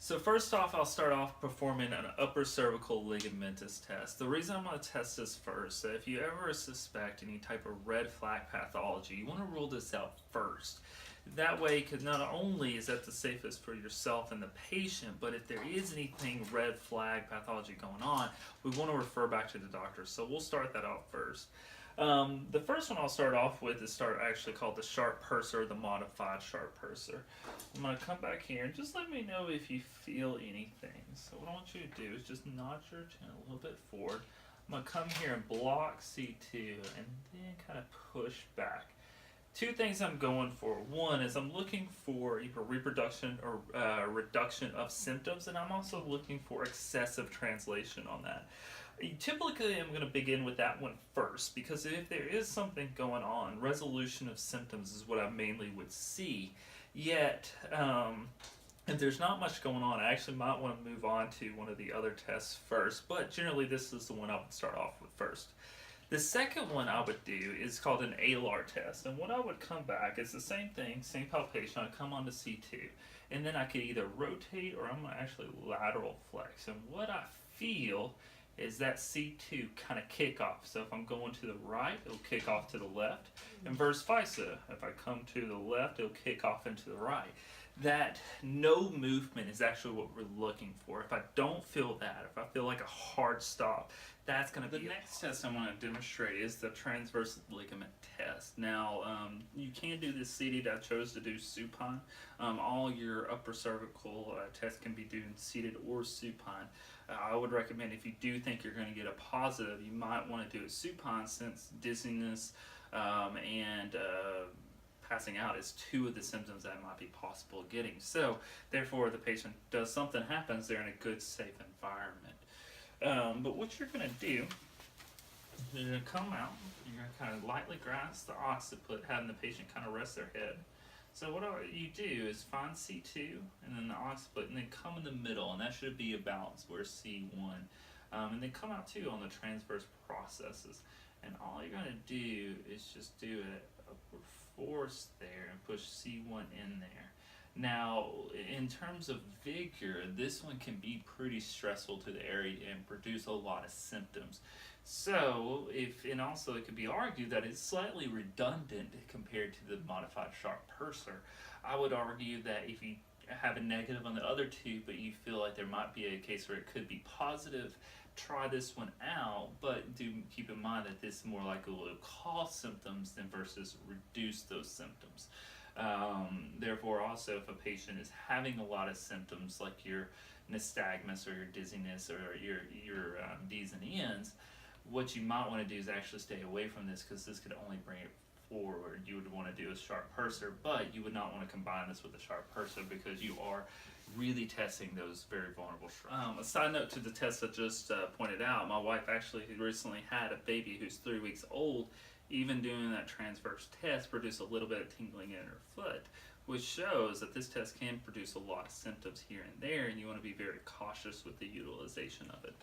So first off, I'll start off performing an upper cervical ligamentous test. The reason I'm going to test this first, if you ever suspect any type of red flag pathology, you want to rule this out first. That way, because not only is that the safest for yourself and the patient, but if there is anything red flag pathology going on, we want to refer back to the doctor. So we'll start that out first. The first one I'll start off with is actually called the sharp purser, the modified sharp purser. I'm going to come back here and just let me know if you feel anything. So what I want you to do is just nod your chin a little bit forward. I'm going to come here and block C2 and then kind of push back. Two things I'm going for. One is I'm looking for either reproduction or reduction of symptoms, and I'm also looking for excessive translation on that. Typically, I'm going to begin with that one first because if there is something going on, resolution of symptoms is what I mainly would see. Yet, if there's not much going on, I actually might want to move on to one of the other tests first, but generally this is the one I would start off with first. The second one I would do is called an ALAR test, and what I would come back is the same thing, same palpation. I come onto C2, and then I could either rotate or I'm going to actually lateral flex. And what I feel is that C2 kind of kick off. So if I'm going to the right, it'll kick off to the left, and vice versa. If I come to the left, it'll kick off into the right. That no movement is actually what we're looking for. If I don't feel that, if I feel like a hard stop, that's going to be the next test I want to demonstrate is the transverse ligament test. Now, you can do this seated. I chose to do supine. All your upper cervical tests can be done seated or supine. I would recommend if you do think you're going to get a positive, you might want to do it supine since dizziness and passing out is two of the symptoms that might be possible getting. So, therefore, the patient does something happens, they're in a good, safe environment. But what you're going to do, you're going to come out, you're going to kind of lightly grasp the occiput, having the patient kind of rest their head. So what you do is find C2 and then the occiput, and then come in the middle, and that should be a balance where C1. And then come out too on the transverse processes. And all you're going to do is just do an upward force there and push C1 in there. Now, in terms of vigor, this one can be pretty stressful to the area and produce a lot of symptoms. So, and also it could be argued that it's slightly redundant compared to the modified sharp purser. I would argue that if you have a negative on the other two, but you feel like there might be a case where it could be positive, try this one out, but do keep in mind that this more likely will cause symptoms than versus reduce those symptoms. Therefore, also, if a patient is having a lot of symptoms like your nystagmus or your dizziness or your D's and N's, what you might want to do is actually stay away from this because this could only bring it forward. You would want to do a sharp purser, but you would not want to combine this with a sharp purser because you are really testing those very vulnerable structures. A side note to the test I just pointed out, my wife actually recently had a baby who's 3 weeks old. Even doing that transverse test produced a little bit of tingling in her foot, which shows that this test can produce a lot of symptoms here and there, and you want to be very cautious with the utilization of it.